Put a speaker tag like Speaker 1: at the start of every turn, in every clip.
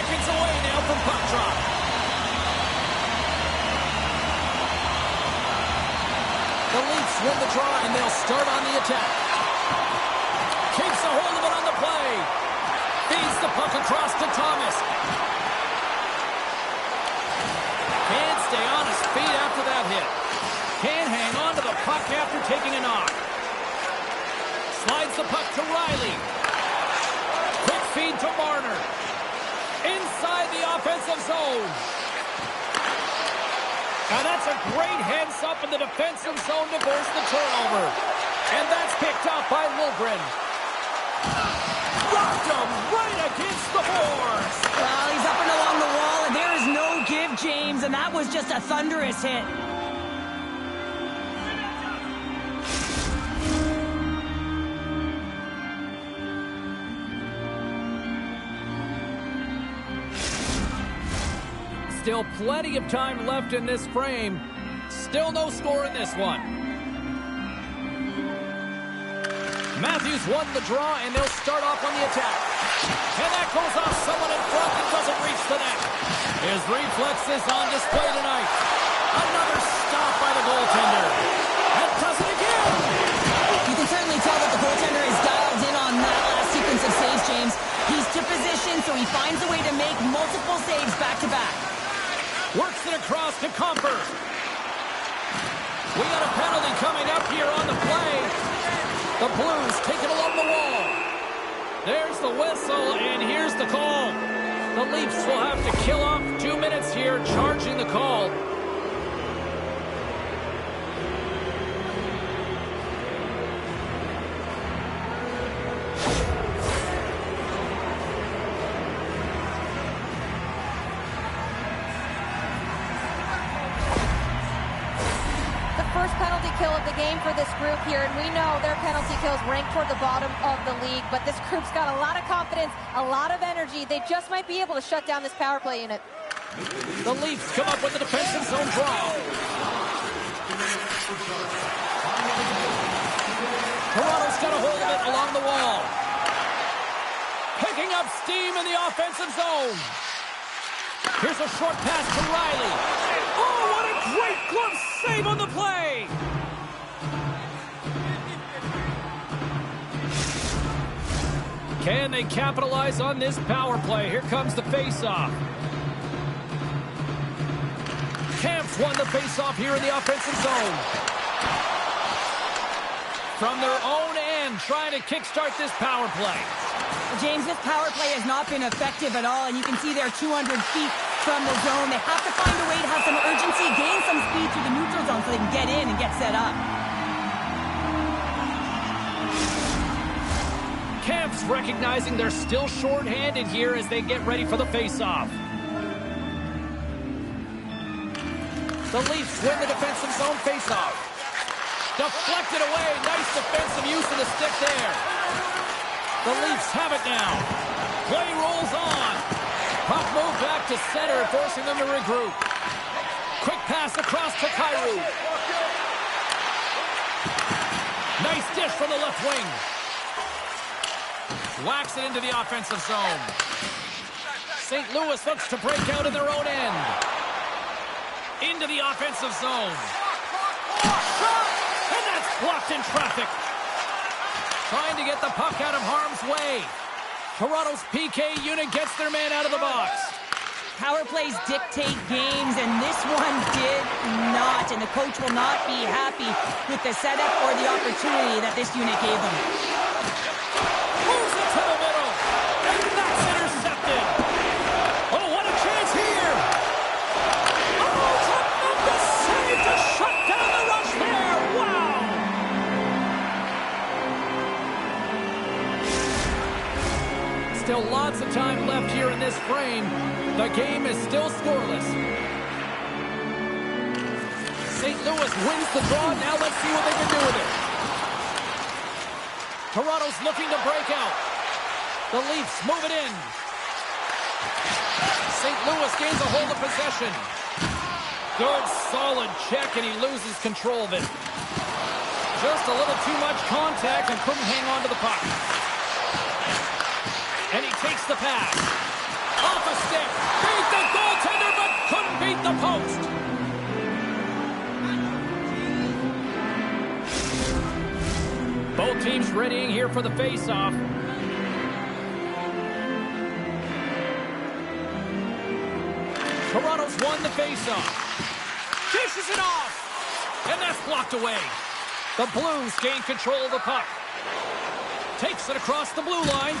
Speaker 1: seconds away now from puck drop. The Leafs win the draw, and they'll start on the attack. Keeps a hold of it on the play. Feeds the puck across to Thomas. Can't stay on his feet after that hit. Can't hang on to the puck after taking a knock. Slides the puck to Riley. Quick feed to Marner. Inside the offensive zone. Now that's a great heads-up in the defensive zone to force the turnover. And that's picked up by Liljegren. Rocked him right against the boards.
Speaker 2: Well, he's up and along the wall, and there is no give, James, and that was just a thunderous hit.
Speaker 1: Still plenty of time left in this frame. Still no score in this one. Matthews won the draw, and they'll start off on the attack. And that goes off someone in front that doesn't reach the net. His reflexes on display tonight. Another stop by the goaltender. And does it again.
Speaker 2: You can certainly tell that the goaltender is dialed in on that last sequence of saves, James. He's to position, so he finds a way to make multiple saves back-to-back.
Speaker 1: Works it across to Comper. We got a penalty coming up here on the play. The Blues take it along the wall. There's the whistle, and here's the call. The Leafs will have to kill off 2 minutes here, charging the call.
Speaker 3: Penalty kill of the game for this group here, and we know their penalty kills rank toward the bottom of the league, but this group's got a lot of confidence, a lot of energy. They just might be able to shut down this power play unit.
Speaker 1: The Leafs come up with the defensive zone draw. Toronto's got a hold of it along the wall. Picking up steam in the offensive zone. Here's a short pass to Riley. Oh, what a great glove save on the play! Can they capitalize on this power play? Here comes the face-off. Camps won the face-off here in the offensive zone. From their own end, trying to kickstart this power play.
Speaker 2: James, this power play has not been effective at all, and you can see they're 200 feet from the zone. They have to find a way to have some urgency, gain some speed through the neutral zone so they can get in and get set up.
Speaker 1: Camps recognizing they're still short-handed here as they get ready for the face-off. The Leafs win the defensive zone face-off. Deflected away. Nice defensive use of the stick there. The Leafs have it now. Play rolls on. Puck moved back to center, forcing them to regroup. Quick pass across to Kyrou. Nice dish from the left wing. Whacks it into the offensive zone. St. Louis looks to break out in their own end. Into the offensive zone. And that's blocked in traffic. Trying to get the puck out of harm's way. Toronto's PK unit gets their man out of the box.
Speaker 2: Power plays dictate games, and this one did not. And the coach will not be happy with the setup or the opportunity that this unit gave them.
Speaker 1: Moves it to the middle. And that's intercepted. Oh, what a chance here. Oh, tremendous save to shut down the rush there. Wow. Still lots of time left here in this frame. The game is still scoreless. St. Louis wins the draw. Now let's see what they can do with it. Toronto's looking to break out. The Leafs move it in. St. Louis gains a hold of possession. Good, solid check, and he loses control of it. Just a little too much contact and couldn't hang on to the puck. And he takes the pass. Off a stick. Beat the goaltender, but couldn't beat the post. Both teams readying here for the face-off. Toronto's won the face-off. Dishes it off. And that's blocked away. The Blues gain control of the puck. Takes it across the blue line.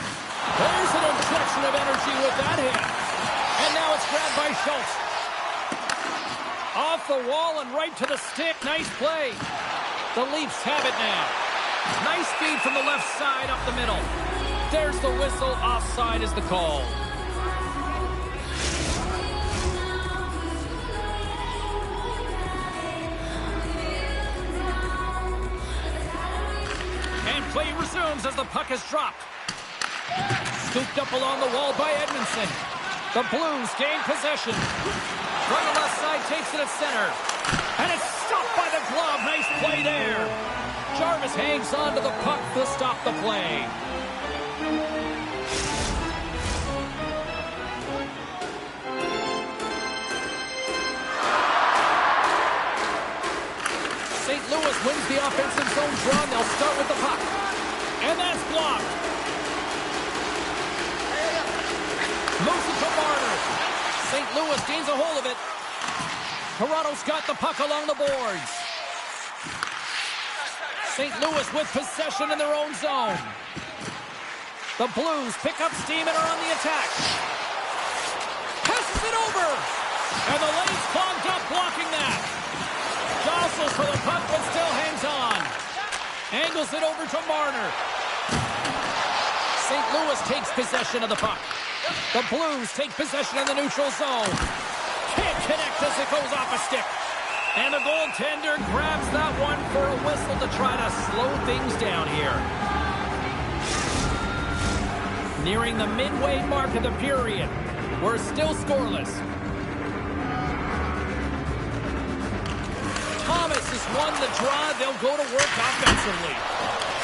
Speaker 1: There's an injection of energy with that hit. And now it's grabbed by Schultz. Off the wall and right to the stick. Nice play. The Leafs have it now. Nice feed from the left side up the middle. There's the whistle. Offside is the call. And play resumes as the puck is dropped. Scooped up along the wall by Edmondson. The Blues gain possession. From the left side, takes it at center. And it's stopped by the glove. Nice play there. Jarvis hangs on to the puck to stop the play. St. Louis wins the offensive zone draw. They'll start with the puck. And that's blocked. Moves it to Marner. St. Louis gains a hold of it. Toronto's got the puck along the boards. St. Louis with possession in their own zone. The Blues pick up steam and are on the attack. Passes it over. And the lane's clogged up, blocking that. Jostles for the puck, but still hangs on. Angles it over to Marner. St. Louis takes possession of the puck. The Blues take possession in the neutral zone. Can't connect as it goes off a stick. And the goaltender grabs that one for a whistle to try to slow things down here. Nearing the midway mark of the period. We're still scoreless. Thomas has won the draw. They'll go to work offensively.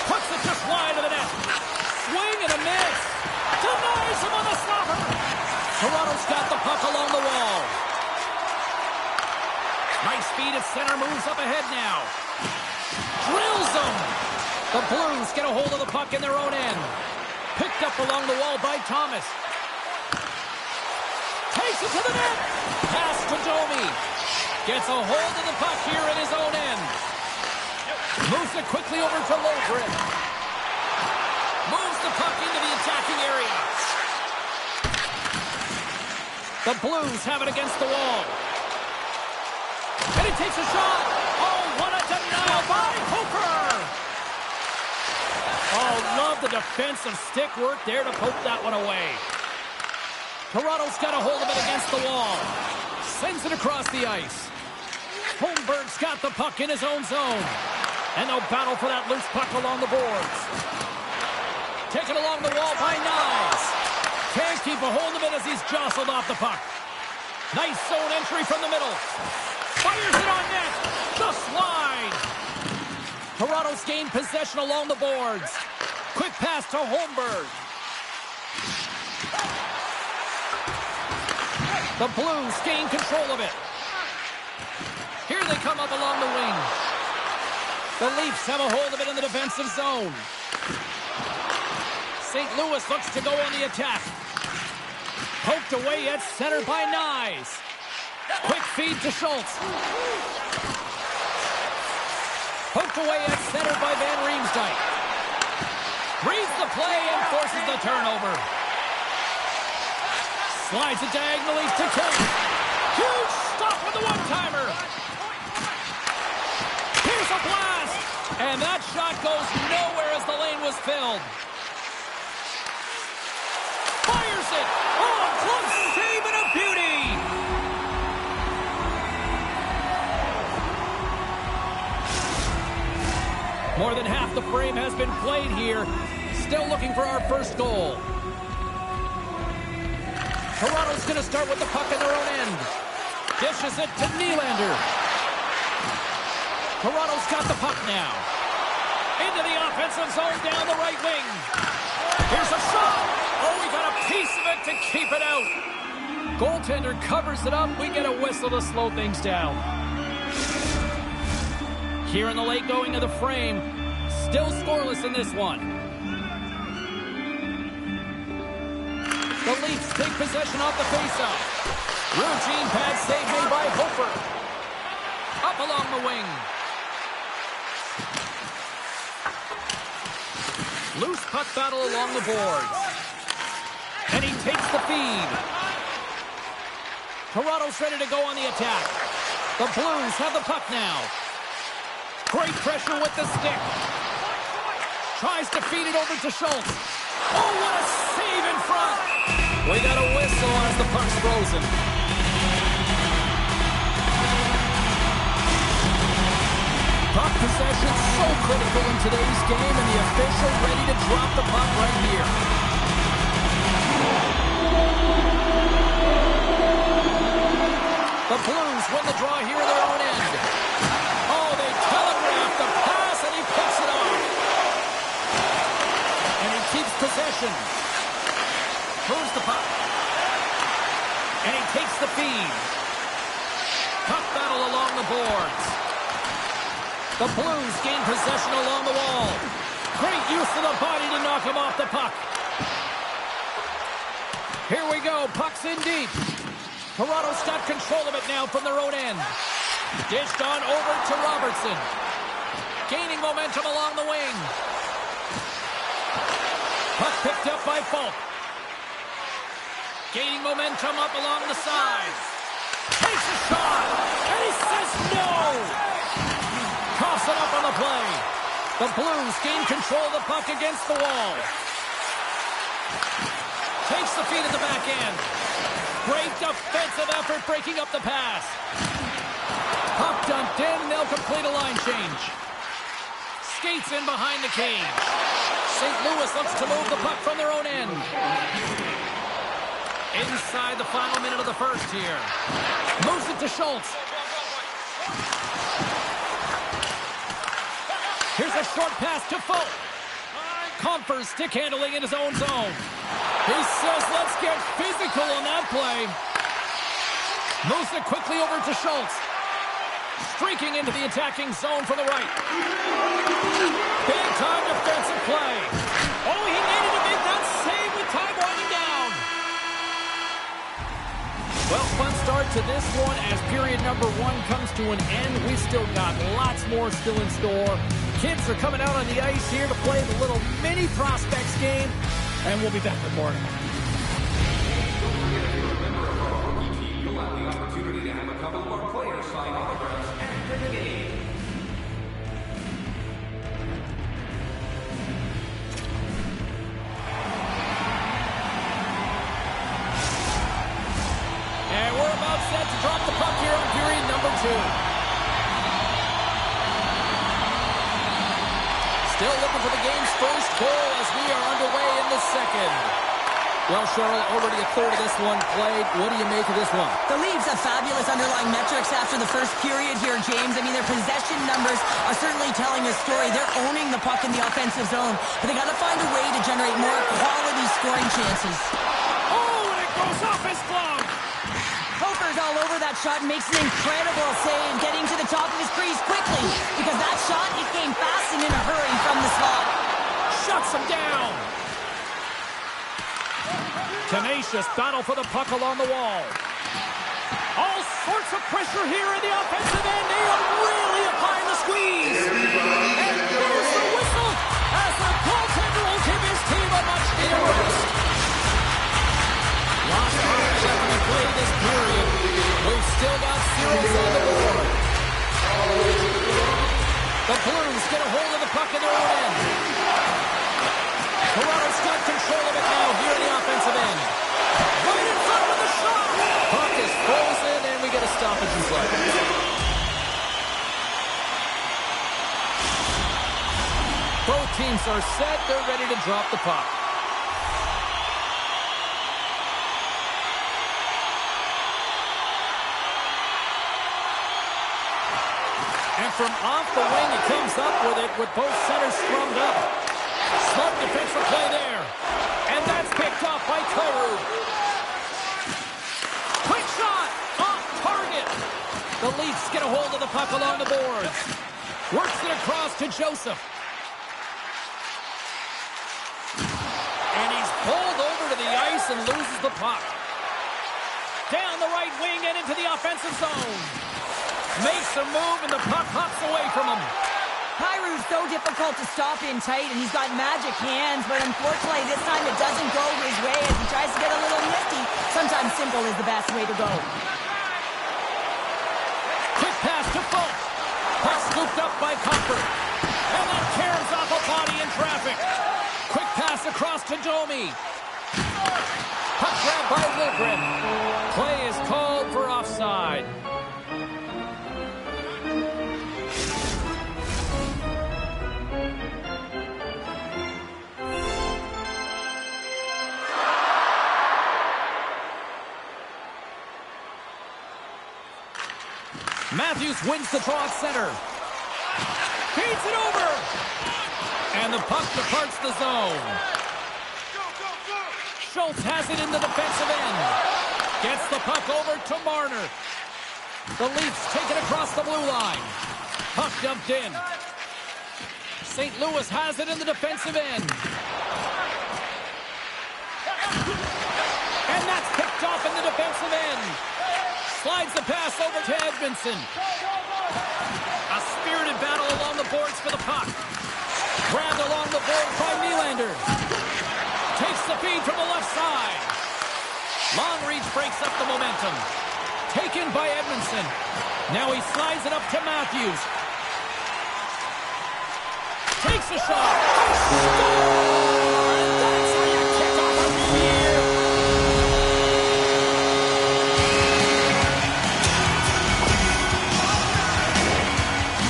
Speaker 1: Puts it just wide of the net. Swing and a miss. Denies him on the stopper. Toronto's got the puck along the wall. Nice speed at center, moves up ahead now. Drills them. The Blues get a hold of the puck in their own end. Picked up along the wall by Thomas. Takes it to the net. Pass to Domi. Gets a hold of the puck here in his own end. Moves it quickly over to Logren. Moves the puck into the attacking area. The Blues have it against the wall. And he takes a shot. Oh, what a denial by Cooper. Oh, love the defensive stick work there to poke that one away. Toronto's got a hold of it against the wall. Sends it across the ice. Holmberg's got the puck in his own zone. And they'll battle for that loose puck along the boards. Taken along the wall by Niles. Can't keep a hold of it as he's jostled off the puck. Nice zone entry from the middle. Fires it on net. The slide. Toronto's gained possession along the boards. Quick pass to Holmberg. The Blues gain control of it. Here they come up along the wing. The Leafs have a hold of it in the defensive zone. St. Louis looks to go on the attack. Poked away at center by Nyes. Quick feed to Schultz. Poked away at center by Van Riemsdyk. Reads the play and forces the turnover. Slides it diagonally to Kelly. Huge stop with the one-timer. Here's a blast. And that shot goes nowhere as the lane was filled. Fires it. Oh, close save and a beauty. More than half the frame has been played here. Still looking for our first goal. Toronto's going to start with the puck in their own end. Dishes it to Nylander. Toronto's got the puck now. Into the offensive zone down the right wing. Here's a shot. Oh, we got a piece of it to keep it out. Goaltender covers it up. We get a whistle to slow things down. Here in the late going of the frame. Still scoreless in this one. The Leafs take possession off the faceoff. Routine pad save made by Hofer. Up along the wing. Loose puck battle along the boards. And he takes the feed. Toronto's ready to go on the attack. The Blues have the puck now. Great pressure with the stick. Tries to feed it over to Schultz. Oh, what a save in front. We got a whistle as the puck's frozen. Puck possession so critical in today's game, and the official ready to drop the puck right here. The Blues win the draw here in their own end. Oh, they telegraph the pass, and he picks it off. And he keeps possession. Moves the puck. And he takes the feed. Puck battle along the boards. The Blues gain possession along the wall. Great use of the body to knock him off the puck. Here we go. Puck's in deep. Toronto's got control of it now from their own end. Dished on over to Robertson. Gaining momentum along the wing. Puck picked up by Falk. Gaining momentum up along the side. Takes a shot. And he says no. Coughs it up on the play. The Blues gain control of the puck against the wall. Takes the feed at the back end. Great defensive effort breaking up the pass. Puck dumped in, and they'll complete a line change. Skates in behind the cage. St. Louis looks to move the puck from their own end. Inside the final minute of the first here. Moves it to Schultz. Here's a short pass to Falk. Comfort stick handling in his own zone. He says, let's get physical on that play. Moves it quickly over to Schultz. Streaking into the attacking zone from the right. Big time defensive play. Oh, he needed to make that save with time winding down. Well, fun start to this one as period number 1 comes to an end. We've still got lots more still in store. Kids are coming out on the ice here to play the little mini prospects game, and we'll be back with more.
Speaker 4: You'll have the opportunity to have a couple of our players sign autographs after the game.
Speaker 1: And we're about set to drop the puck here on period number 2. Still looking for the game's first goal as we are underway in the second. Well, Cheryl, already a third of this one played. What do you make of this one?
Speaker 2: The Leafs have fabulous underlying metrics after the first period here, James. I mean, their possession numbers are certainly telling a story. They're owning the puck in the offensive zone, but they got to find a way to generate more quality scoring chances.
Speaker 1: Oh, and it goes off his glove.
Speaker 2: Hofer's all over that shot and makes an incredible save, getting to the top of his crease quickly, because that shot, it came fast and in a hurry from the slot.
Speaker 1: Shuts him down. Tenacious battle for the puck along the wall. All sorts of pressure here in the offensive end. They are really applying the squeeze. And there's the whistle as the goaltender will give his team a much-needed rest. Lost after we play this period. We've still got zeros on the board. The Blues get a hold of the puck in their own end. Toronto's got control of it now here in the offensive end. Right in front with the shot. Puck is frozen, and we get a stoppage in play. Both teams are set. They're ready to drop the puck. And from off the wing, he comes up with it with both centers strummed up. Smart defensive play there. And that's Picked off by Kyrou. Quick shot! Off target! The Leafs get a hold of the puck along the boards. Works it across to Joseph. And he's pulled over to the ice and loses the puck. Down the right wing and into the offensive zone. Makes a move and the puck hops away from him.
Speaker 2: Kyrou's so difficult to stop in tight, and he's got magic hands, but unfortunately this time it doesn't go his way as he tries to get a little nifty. Sometimes simple is the best way to go.
Speaker 1: Quick pass to Fultz. Puck scooped up by Comfort. And then tears off a body in traffic. Quick pass across to Domi. Puck grabbed by Liljegren. Play is called for offside. Matthews wins the draw at center. Feeds it over. And the puck departs the zone. Schultz has it in the defensive end. Gets the puck over to Marner. The Leafs take it across the blue line. Puck dumped in. St. Louis has it in the defensive end. And that's picked off in the defensive end. Slides the pass over to Edmondson. A spirited battle along the boards for the puck. Grabbed along the boards by Nylander. Takes the feed from the left side. Long reach breaks up the momentum. Taken by Edmondson. Now he slides it up to Matthews. Takes a shot. That's how you kick off a new year.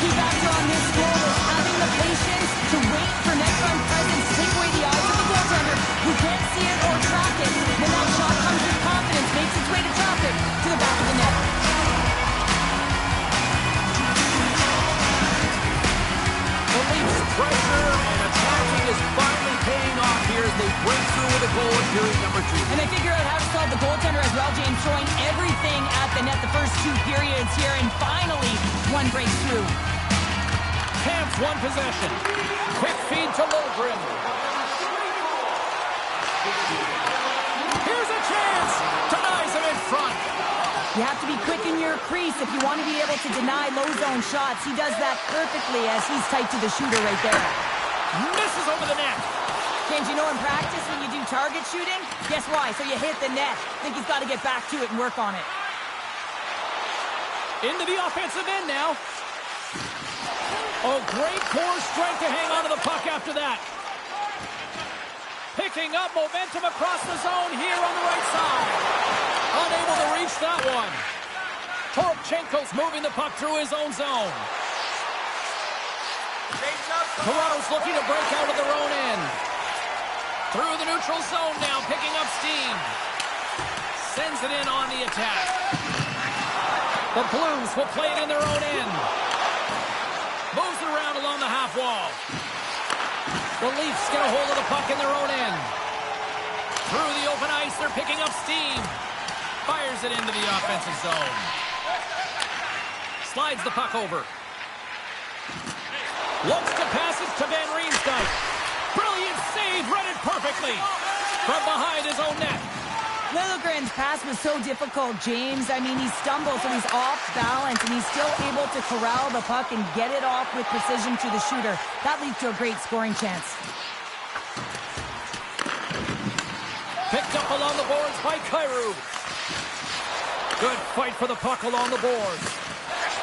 Speaker 2: Key factor on this goal is having the patience to wait for next round presence to take away the eyes of the goaltender who can't see it or track it. When that shot comes with confidence, makes its way to traffic to the back of the net.
Speaker 1: The Leafs' pressure and attacking is finally paying off here as they break through with a goal in period number 2.
Speaker 2: And they figure out how to solve the goaltender as well, James, throwing everything at the net the first 2 periods here, and finally one breaks through.
Speaker 1: Camp's one possession. Quick feed to Liljegren. Here's a chance. Denies him in front.
Speaker 2: You have to be quick in your crease if you want to be able to deny low zone shots. He does that perfectly as he's tight to the shooter right there.
Speaker 1: Misses over the net.
Speaker 2: James, you know in practice when you do target shooting, guess why? So you hit the net. Think he's got to get back to it and work on it.
Speaker 1: Into the offensive end now. Oh, great core strength to hang on to the puck after that. Picking up momentum across the zone here on the right side. Unable to reach that one. Toropchenko's moving the puck through his own zone. Toronto's looking to break out of their own end. Through the neutral zone now, picking up steam. Sends it in on the attack. The Blues will play it in their own end. Moves it around along the half wall. The Leafs get a hold of the puck in their own end. Through the open ice, they're picking up steam. Fires it into the offensive zone. Slides the puck over. Looks to pass it to Van Riemsdyk. Brilliant save, read it perfectly. From behind his own net.
Speaker 2: Liljegren's pass was so difficult, James. I mean, he stumbles, so he's off balance, and he's still able to corral the puck and get it off with precision to the shooter. That leads to a great scoring chance.
Speaker 1: Picked up along the boards by Kyrou. Good fight for the puck along the boards.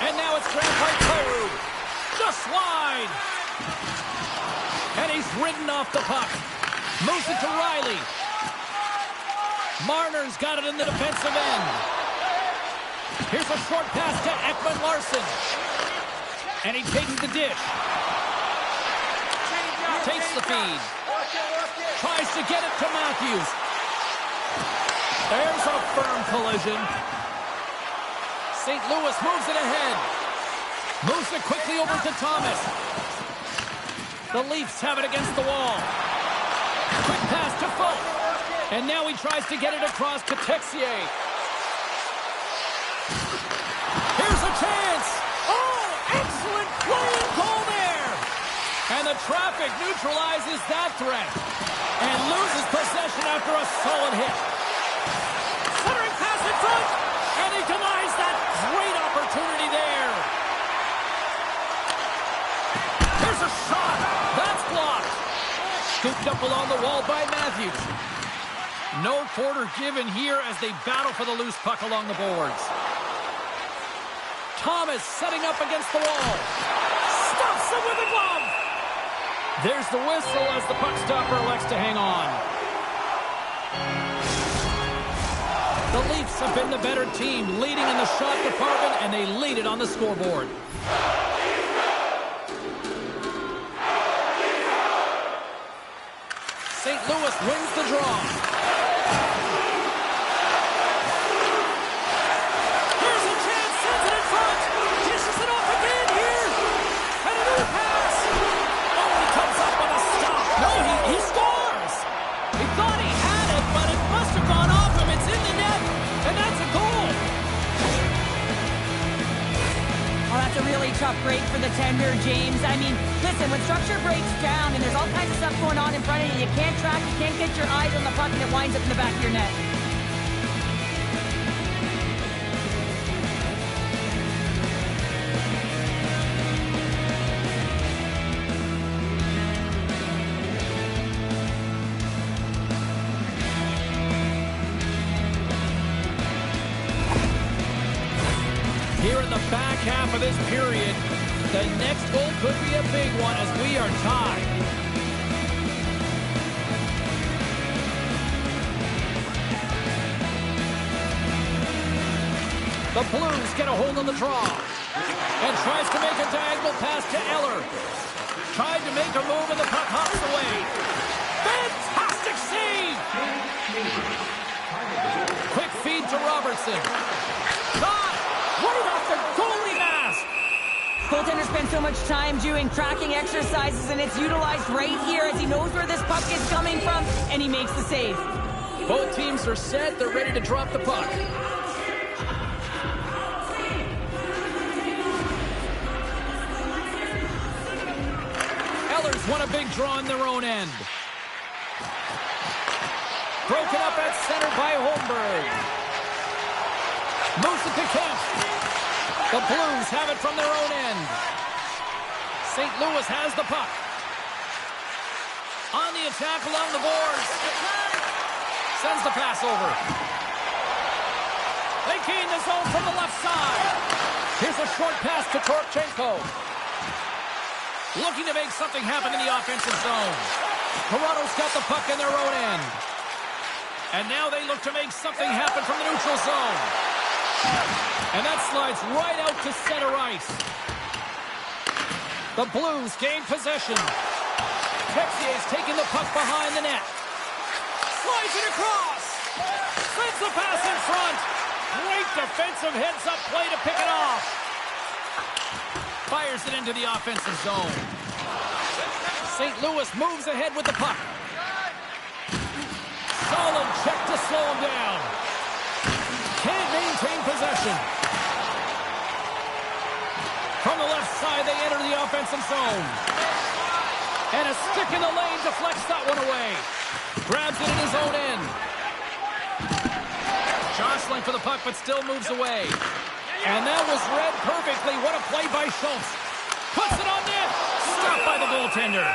Speaker 1: And now it's grabbed by Kyrou. Just wide. And he's ridden off the puck. Moves it to Riley. Marner's got it in the defensive end. Here's a short pass to Ekman-Larsson. And he takes the dish. Takes the feed. Tries to get it to Matthews. There's a firm collision. St. Louis moves it ahead. Moves it quickly over to Thomas. The Leafs have it against the wall. Quick pass to Fultz. And now he tries to get it across to Texier. Here's a chance. Oh, excellent play and goal there. And the traffic neutralizes that threat. And loses possession after a solid hit. Centering pass in front. And he denies that great opportunity there. Here's a shot. That's blocked. Scooped up along the wall by Matthews. No quarter given here as they battle for the loose puck along the boards. Thomas setting up against the wall. Stuffs him with a glove. There's the whistle as the puck stopper elects to hang on. The Leafs have been the better team, leading in the shot department, and they lead it on the scoreboard. St. Louis wins the draw. Here's a chance, sends it in front. Dishes it off again here. And a new pass. Oh, he comes up on a stop. No, he scores. He thought he had it, but it must have gone off him. It's in the net, and that's a goal.
Speaker 2: Oh, that's a really tough break for the tender, James. I mean, listen, when structure breaks down and there's all kinds of stuff going on in front of you, you can't track, you can't get your eyes on the puck, and it winds up in the back of your net.
Speaker 1: Here in the back half of this period, the next goal could be a big one as we are tied. The Blues get a hold of the draw and tries to make a diagonal pass to Eller. Tried to make a move and the puck hops away. Fantastic save! Quick feed to Robertson. Shot! Right off the goalie mask!
Speaker 2: Goaltender spends so much time doing tracking exercises, and it's utilized right here as he knows where this puck is coming from, and he makes the save.
Speaker 1: Both teams are set. They're ready to drop the puck. Eller's won a big draw in their own end. Broken up at center by Holmberg. Moves it to Kemp. The Blues have it from their own end. St. Louis has the puck. On the attack along the boards. Sends the pass over. They gain the zone from the left side. Here's a short pass to Torchenko. Looking to make something happen in the offensive zone. Toronto's got the puck in their own end. And now they look to make something happen from the neutral zone. And that slides right out to center ice. The Blues gain possession. Texier's taking the puck behind the net. Slides it across. Sends the pass in front. Great defensive heads-up play to pick it off. Fires it into the offensive zone. St. Louis moves ahead with the puck. Solid check to slow him down. Can't maintain possession. From the left side, they enter the offensive zone. And a stick in the lane deflects that one away. Grabs it in his own end. Jostling for the puck, but still moves away. And that was read perfectly. What a play by Schultz. Puts it on net. Stopped by the goaltender.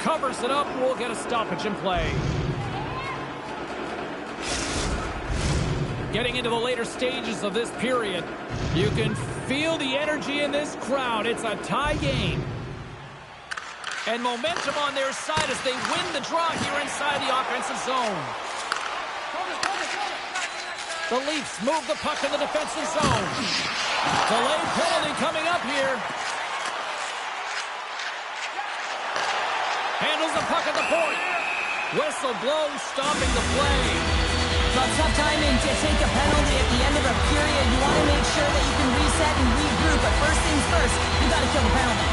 Speaker 1: Covers it up, and we'll get a stoppage in play. Getting into the later stages of this period, you can feel the energy in this crowd. It's a tie game. And momentum on their side as they win the draw here inside the offensive zone. The Leafs move the puck in the defensive zone. Delayed penalty coming up here. Handles the puck at the point. Whistle blows, stopping the play.
Speaker 2: Well, tough timing to take a penalty at the end of a period. You want to make sure that you can reset and regroup, but first things first, you got to kill the penalty.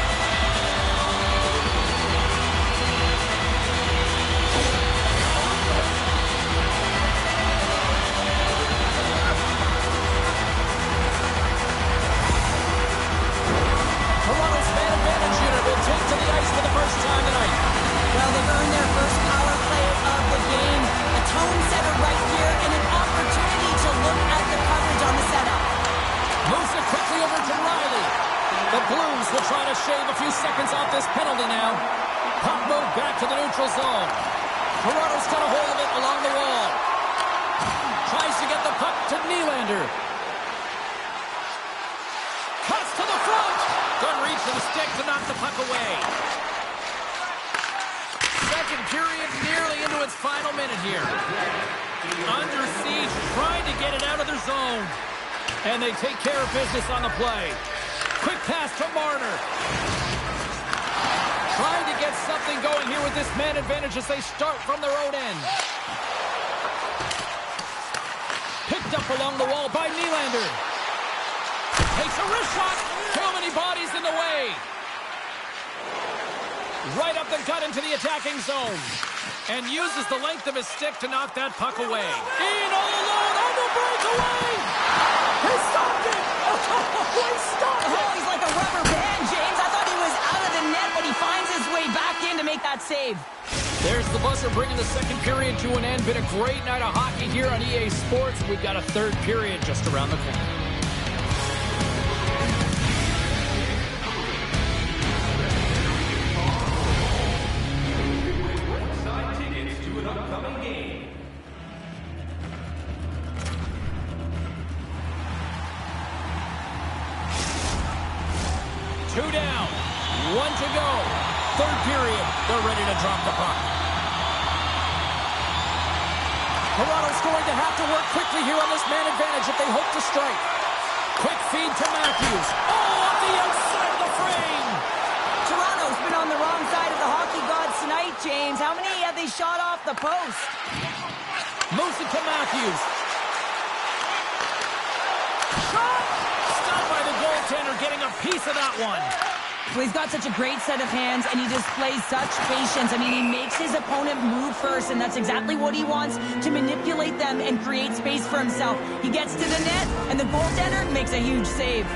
Speaker 2: Well, they've earned their first power play of the game. A tone setter right here and an opportunity to look at the coverage on the setup.
Speaker 1: Moves it quickly over to Riley. The Blues will try to shave a few seconds off this penalty now. Puck moved back to the neutral zone. Toronto's got a hold of it along the wall. Tries to get the puck to Nylander. Cuts to the front. Good reach to the stick to knock the puck away. Second period nearly into its final minute here. Under siege, trying to get it out of their zone. And they take care of business on the play. Quick pass to Marner. Trying to get something going here with this man advantage as they start from their own end. Picked up along the wall by Nylander. Takes a wrist shot. Too many bodies in the way. Right up the gut into the attacking zone. And uses the length of his stick to knock that puck away. In all alone on the breakaway. He stopped it. Oh, he stopped it.
Speaker 2: Oh, he's like a rubber band, James. I thought he was out of the net, but he finds his way back in to make that save.
Speaker 1: There's the buzzer bringing the second period to an end. Been a great night of hockey here on EA Sports. We've got a third period just around the corner. Two down, one to go. Third period, they're ready to drop the puck. Toronto's going to have to work quickly here on this man advantage if they hope to strike. Quick feed to Matthews. Oh, off the outside of the frame.
Speaker 2: Toronto's been on the wrong side of the hockey gods tonight, James. How many have they shot off the post?
Speaker 1: Moves it to Matthews. Shot! Stopped by the goaltender, getting a piece of that one.
Speaker 2: Well, he's got such a great set of hands, and he displays such patience. I mean, he makes his opponent move first, and that's exactly what he wants, to manipulate them and create space for himself. He gets to the net, and the goaltender makes a huge save.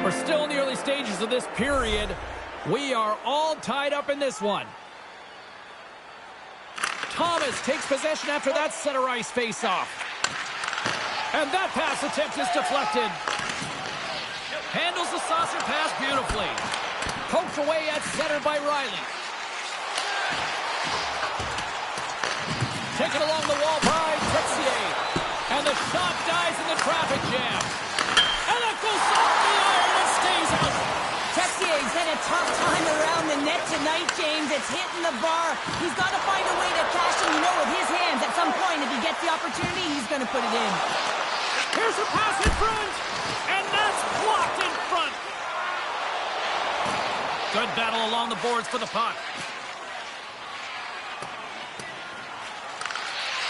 Speaker 1: We're still in the early stages of this period. We are all tied up in this one. Thomas takes possession after that center ice face-off. And that pass attempt is deflected. Handles the saucer pass beautifully. Poked away at center by Riley. Taken along the wall by Texier. And the shot dies in the traffic jam. And it goes off the iron and stays out.
Speaker 2: Texier's had a tough time around the net tonight, James. It's hitting the bar. He's got to find a way to cash in, with his hands. At some point, if he gets the opportunity, he's going to put it in.
Speaker 1: Here's a pass in front. And that's blocked in front. Good battle along the boards for the puck.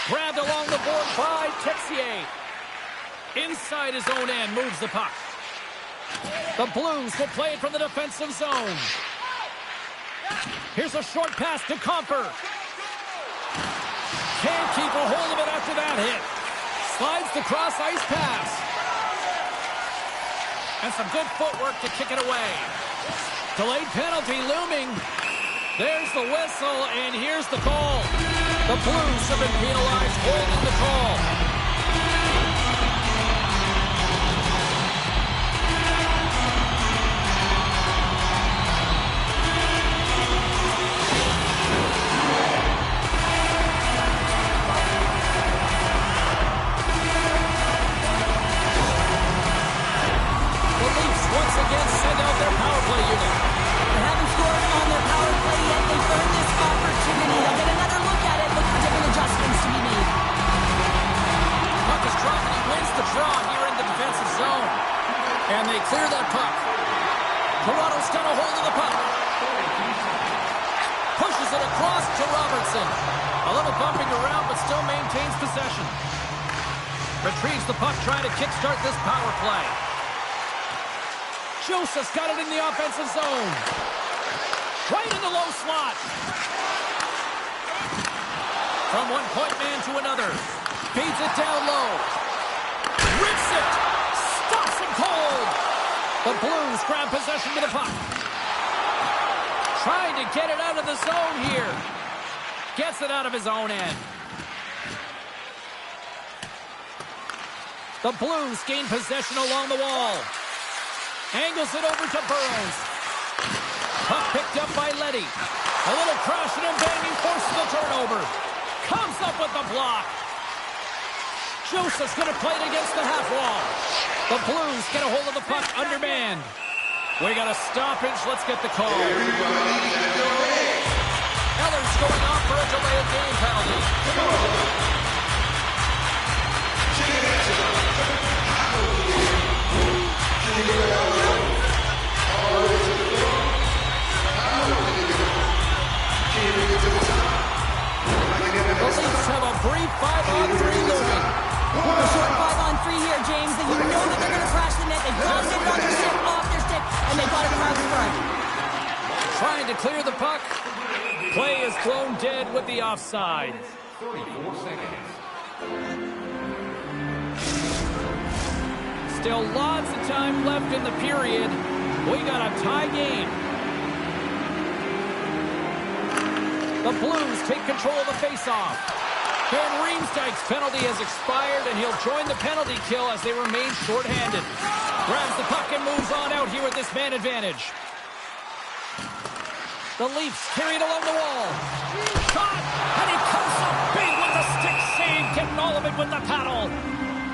Speaker 1: Grabbed along the board by Texier. Inside his own end, moves the puck. The Blues will play it from the defensive zone. Here's a short pass to Comper. Can't keep a hold of it after that hit. Slides the cross-ice pass. And some good footwork to kick it away. Delayed penalty looming. There's the whistle, and here's the call. The Blues have been penalized, holding the call. Once again send out their power play unit.
Speaker 2: They haven't scored on their power play yet. They've earned this opportunity. They'll get another look at it. Look for different adjustments to be made.
Speaker 1: Puck is dropped and he wins the draw here in the defensive zone. And they clear that puck. Toronto's got a hold of the puck. Pushes it across to Robertson. A little bumping around but still maintains possession. Retrieves the puck trying to kickstart this power play. Joseph's got it in the offensive zone. Right in the low slot. From one point man to another. Feeds it down low. Rips it. Stops him cold. The Blues grab possession to the puck. Trying to get it out of the zone here. Gets it out of his own end. The Blues gain possession along the wall. Angles it over to Burrows. Puck picked up by Leddy. A little crashing and banging forces the turnover. Comes up with the block. Joseph's going to play it against the half wall. The Blues get a hold of the puck undermanned. We got a stoppage. Let's get the call. Eller's going off for a delayed game penalty. The Leafs have a brief 5-on-3 looming.
Speaker 2: A short 5-on-3 here, James. That you know that they're going to crash the net. They've got to get it on their stick, off their stick, and they've got to crowd the front.
Speaker 1: Trying to clear the puck. Play is thrown dead with the offside.
Speaker 4: 34 seconds.
Speaker 1: Still lots of time left in the period. We got a tie game. The Blues take control of the faceoff. Van Riemsdyk's penalty has expired, and he'll join the penalty kill as they remain shorthanded. Grabs the puck and moves on out here with this man advantage. The Leafs carried along the wall. Shot! And he comes up big with the stick save, getting all of it with the paddle.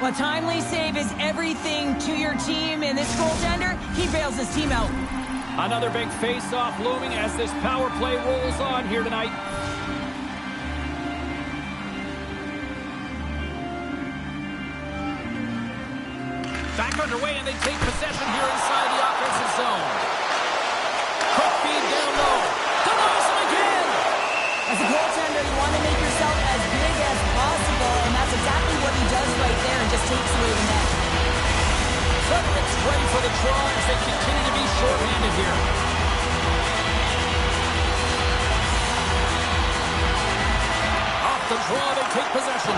Speaker 2: A timely save is everything to your team, and this goaltender, he bails his team out.
Speaker 1: Another big face-off looming as this power play rolls on here tonight. Back underway, and they take possession here inside the offensive zone. Quick feed down low. Denies him again!
Speaker 2: As a goaltender, you want to make yourself as big as possible, and that's exactly what he does right there and just takes away the net.
Speaker 1: Fredericks ready for the draw as they continue to be shorthanded here. Off the draw, they take possession.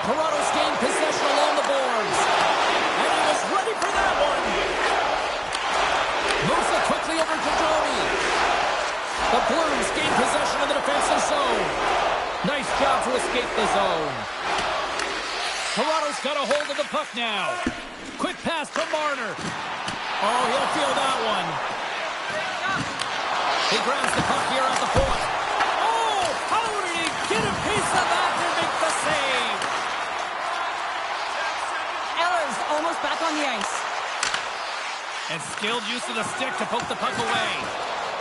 Speaker 1: Toronto's gained possession along the boards. And he was ready for that one. Moves it quickly over to Goalie. The Blues gain possession of the defensive zone. Nice job to escape the zone. Toronto's got a hold of the puck now. Quick pass to Marner. Oh, he'll feel that one. He grabs the puck here at the point. Oh, how did he get a piece of that to make the save?
Speaker 2: Eller's almost back on the ice.
Speaker 1: And skilled use of the stick to poke the puck away.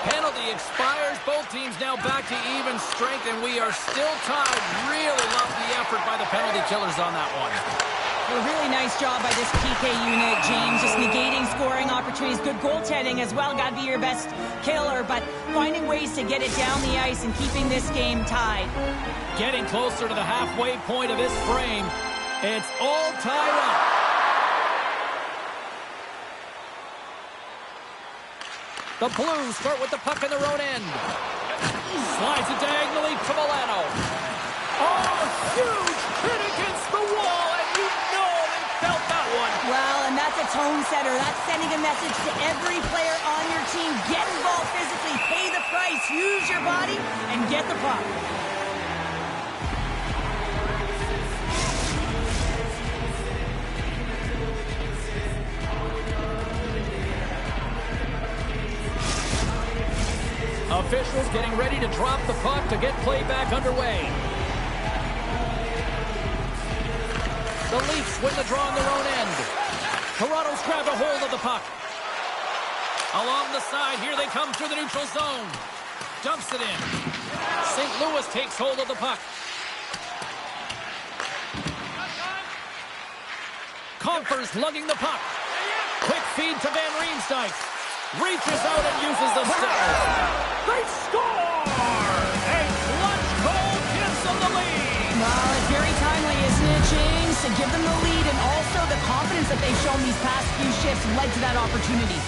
Speaker 1: Penalty expires. Both teams now back to even strength, and we are still tied. Really love the effort by the penalty killers on that one.
Speaker 2: A really nice job by this PK unit, James. Just negating scoring opportunities. Good goaltending as well. Got to be your best killer, but finding ways to get it down the ice and keeping this game tied.
Speaker 1: Getting closer to the halfway point of this frame. It's all tied up. The Blues start with the puck in their own end. Slides it diagonally to Milano. Oh, huge hit against the wall, and you know they felt that one.
Speaker 2: Well, and that's a tone setter. That's sending a message to every player on your team. Get involved physically, pay the price, use your body, and get the puck.
Speaker 1: Officials getting ready to drop the puck to get play back underway. The Leafs win the draw on their own end. Toronto's grabbed a hold of the puck. Along the side, here they come through the neutral zone. Dumps it in. St. Louis takes hold of the puck. Compher's lugging the puck. Quick feed to Van Riemsdyk. Reaches out and uses the stick. They score! A clutch goal gives them the lead.
Speaker 2: Well, it's very timely, isn't it, James? To give them the lead, and also the confidence that they've shown these past few shifts led to that opportunity.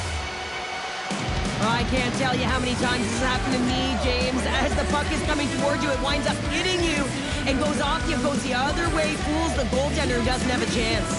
Speaker 2: I can't tell you how many times this has happened to me, James. As the puck is coming toward you, it winds up hitting you and goes off you, goes the other way, fools the goaltender who doesn't have a chance.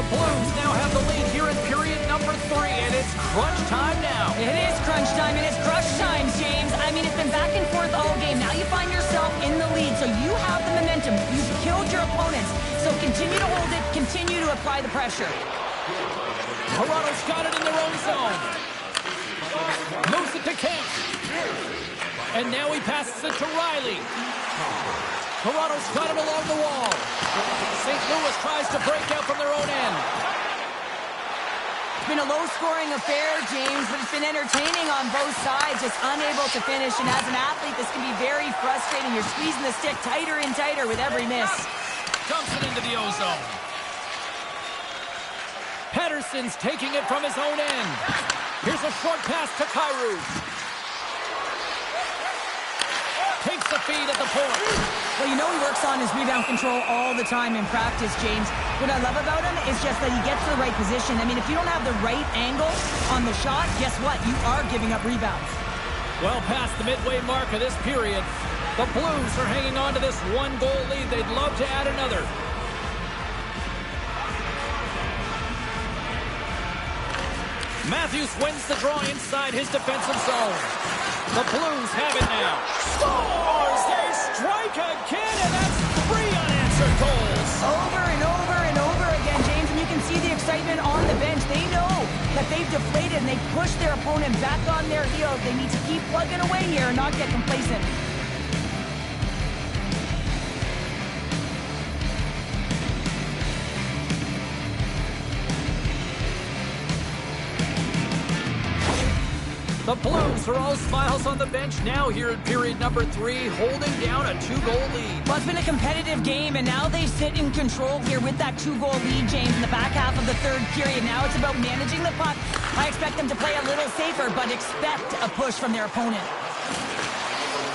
Speaker 1: The Blues now have the lead here in period number 3, and it's crunch time now.
Speaker 2: It is crunch time, and it's crush time, James. I mean, it's been back and forth all game. Now you find yourself in the lead, so you have the momentum. You've killed your opponents, so continue to hold it, continue to apply the pressure.
Speaker 1: Toronto's got it in their own zone. Moves it to Kent. And now he passes it to Riley. Toronto's got it along the wall. St. Louis tries to break out from their own end.
Speaker 2: It's been a low-scoring affair, James, but it's been entertaining on both sides, just unable to finish. And as an athlete, this can be very frustrating. You're squeezing the stick tighter and tighter with every miss.
Speaker 1: Dumps it into the O-zone. Pettersson's taking it from his own end. Here's a short pass to Kyrou. Takes the feed at the point.
Speaker 2: Well, you know he works on his rebound control all the time in practice, James. What I love about him is just that he gets to the right position. I mean, if you don't have the right angle on the shot, guess what? You are giving up rebounds.
Speaker 1: Well past the midway mark of this period, the Blues are hanging on to this one-goal lead. They'd love to add another. Matthews wins the draw inside his defensive zone. The Blues have it now. Scores! They strike again, and that's 3 unanswered goals.
Speaker 2: Over and over and over again, James, and you can see the excitement on the bench. They know that they've deflated, and they pushed their opponent back on their heels. They need to keep plugging away here and not get complacent.
Speaker 1: The Blues are all smiles on the bench now here in period number 3, holding down a 2-goal lead.
Speaker 2: Well, it's been a competitive game, and now they sit in control here with that 2-goal lead, James, in the back half of the third period. Now it's about managing the puck. I expect them to play a little safer, but expect a push from their opponent.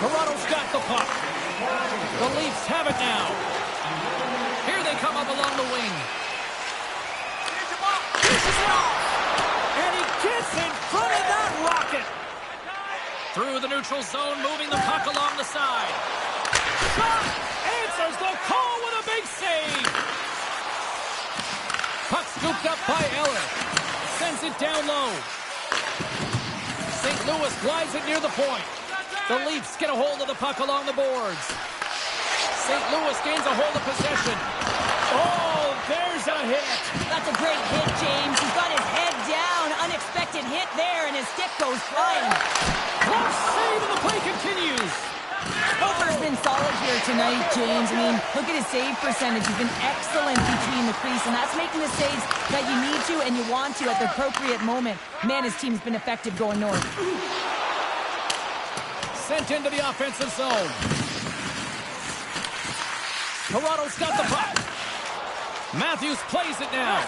Speaker 1: Toronto's got the puck. The Leafs have it now. Here they come up along the wing. Dishes it off. And he gets in front of that rocket. Through the neutral zone, moving the puck along the side. Shot! Answers the call with a big save. Puck scooped up by Eller. Sends it down low. St. Louis glides it near the point. The Leafs get a hold of the puck along the boards. St. Louis gains a hold of possession. Oh, there's a hit.
Speaker 2: That's a great hit, James. He's got his head down. Unexpected hit there, and his stick goes flying.
Speaker 1: Close save, and the play continues.
Speaker 2: Hofer's been solid here tonight, James. I mean, look at his save percentage. He's been excellent between the crease, and that's making the saves that you need to and you want to at the appropriate moment. Man, his team's been effective going north.
Speaker 1: Sent into the offensive zone. Toronto's got the puck. Matthews plays it now.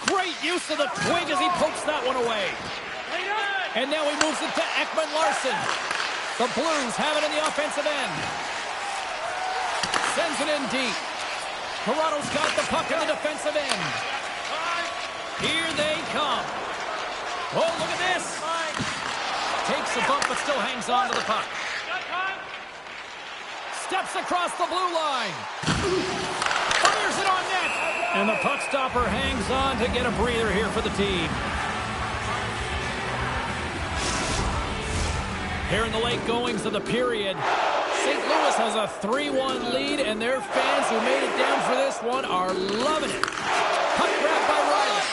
Speaker 1: Great use of the twig as he pokes that one away. And now he moves it to Ekman-Larsson. The Blues have it in the offensive end. Sends it in deep. Toronto's got the puck in the defensive end. Here they come. Oh, look at this. Takes a bump but still hangs on to the puck. Steps across the blue line. Fires it on net. And the puck stopper hangs on to get a breather here for the team. Here in the late goings of the period, St. Louis has a 3-1 lead, and their fans who made it down for this one are loving it. Puck grabbed by Riley.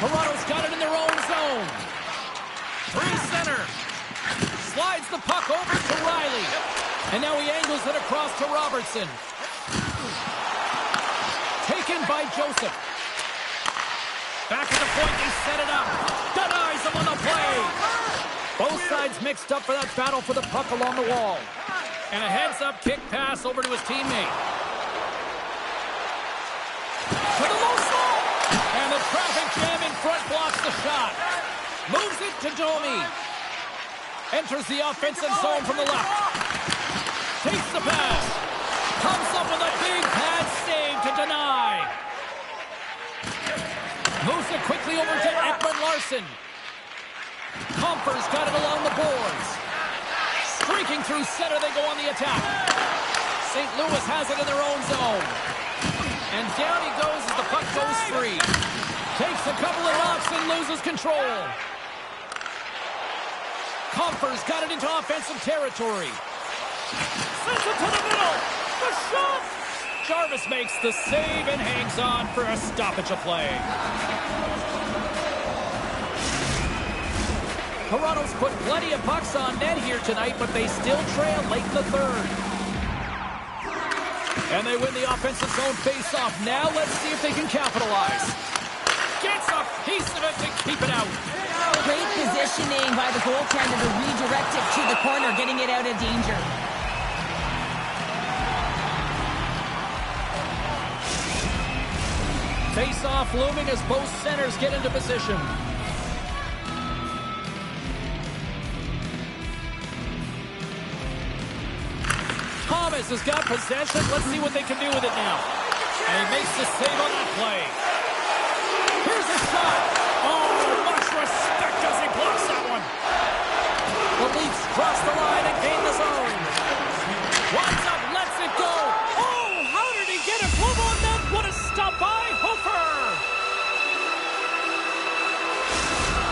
Speaker 1: Toronto's got it in their own zone. Free center. Slides the puck over to Riley. And now he angles it across to Robertson. Taken by Joseph. Back at the point, they set it up. Denies him on the play. Both sides mixed up for that battle for the puck along the wall. And a heads-up kick pass over to his teammate. To the low slot. And the traffic jam in front blocks the shot. Moves it to Domi. Enters the offensive zone from the left. Takes the pass. Comes up with a big pad save to deny. Moves it quickly over to Ekman-Larsson. Comfer's got it along the boards. Streaking through center, they go on the attack. St. Louis has it in their own zone. And down he goes as the puck goes free. Takes a couple of knocks and loses control. Comfer's got it into offensive territory. Sends it to the middle. The shot! Jarvis makes the save and hangs on for a stoppage of play. Toronto's put plenty of pucks on net here tonight, but they still trail late in the third. And they win the offensive zone face-off. Now let's see if they can capitalize. Gets a piece of it to keep it out.
Speaker 2: Great positioning by the goaltender to redirect it to the corner, getting it out of danger.
Speaker 1: Face-off looming as both centers get into position. Thomas has got possession. Let's see what they can do with it now. And he makes the save on that play. Here's a shot. Oh, much respect as he blocks that one. The Leafs cross the line and gain the zone. Wants up, lets it go. Oh, how did he get a glove on that? What a stop by Hofer.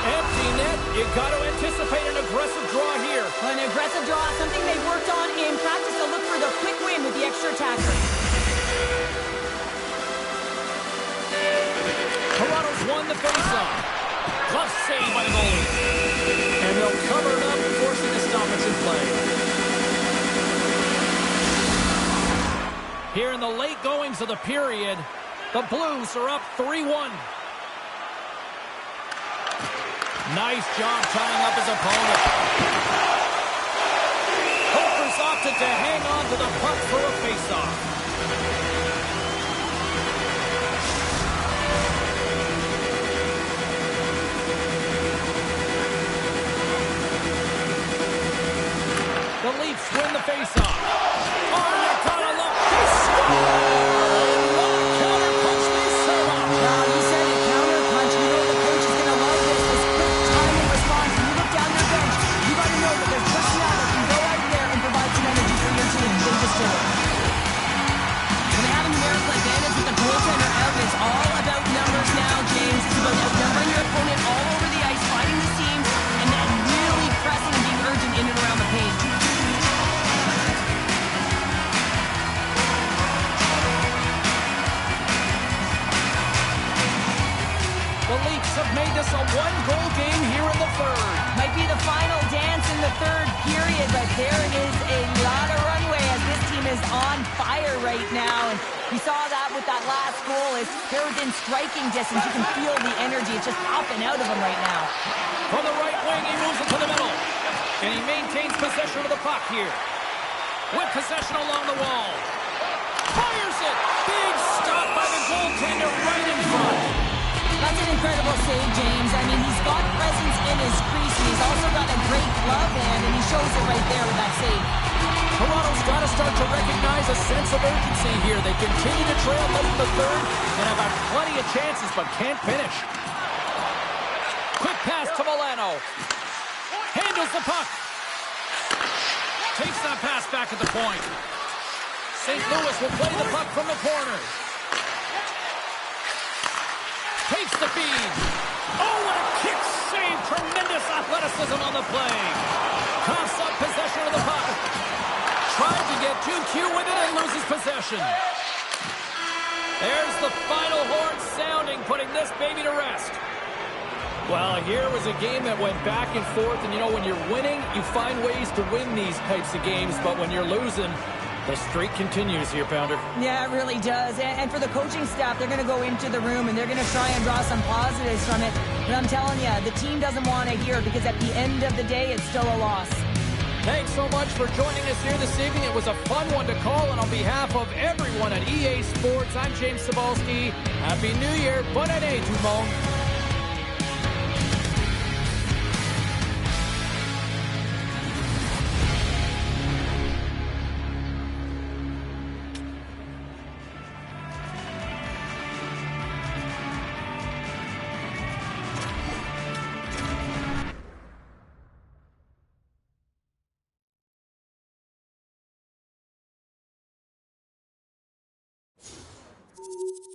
Speaker 1: Empty net. You got to anticipate an aggressive draw here.
Speaker 2: An aggressive draw, something they worked on in practice. They'll look for the quick win with the extra attacker.
Speaker 1: Toronto's won the faceoff. Glove save by the goalie. And they'll cover it up, forcing a stoppage in play. Here in the late goings of the period, the Blues are up 3-1. Nice job tying up his opponent. Hofer's opted to hang on to the puck for a faceoff. The Leafs win the faceoff. Oh, you gotta love this score! Counter punch, they serve up.
Speaker 2: Now, you said it, counter punch. You know the coach is going to love this quick timing response. When you look down your bench, you got to know that there's personnel that can go out there and provide some energy for your team. They just do it. When they have a numerical advantage with the goaltender out, it's all about numbers now, James. It's about outnumbering your opponent all over the ice, fighting the seams, and then really pressing and being urgent in and around the paint.
Speaker 1: The Leafs have made this a one-goal game here in the third.
Speaker 2: Might be the final dance in the third period, but there is a lot of runway as this team is on fire right now. And we saw that with that last goal. They're within striking distance. You can feel the energy. It's just popping out of them right now.
Speaker 1: From the right wing, he moves it to the middle. And he maintains possession of the puck here. With possession along the wall. Fires it! Big stop by the goaltender right in front.
Speaker 2: That's an incredible save, James. I mean, he's got presence in his crease, and he's also got a great glove hand, and he shows it right there with that save.
Speaker 1: Toronto's got to start to recognize a sense of urgency here. They continue to trail late in the third and have had plenty of chances, but can't finish. Quick pass to Milano. Handles the puck. Takes that pass back at the point. St. Louis will play the puck from the corner. Takes the feed. Oh, what a kick save. Tremendous athleticism on the play. Coughs up possession of the puck. Tried to get too cute with it and loses possession. There's the final horn sounding, putting this baby to rest. Well, here was a game that went back and forth, and you know, when you're winning, you find ways to win these types of games, but when you're losing, the streak continues here, Pounder.
Speaker 2: Yeah, it really does. And for the coaching staff, they're going to go into the room and they're going to try and draw some positives from it. But I'm telling you, the team doesn't want to hear it because at the end of the day, it's still a loss.
Speaker 1: Thanks so much for joining us here this evening. It was a fun one to call, and on behalf of everyone at EA Sports, I'm James Cebulski. Happy New Year. Bonne année, tout le monde.
Speaker 5: You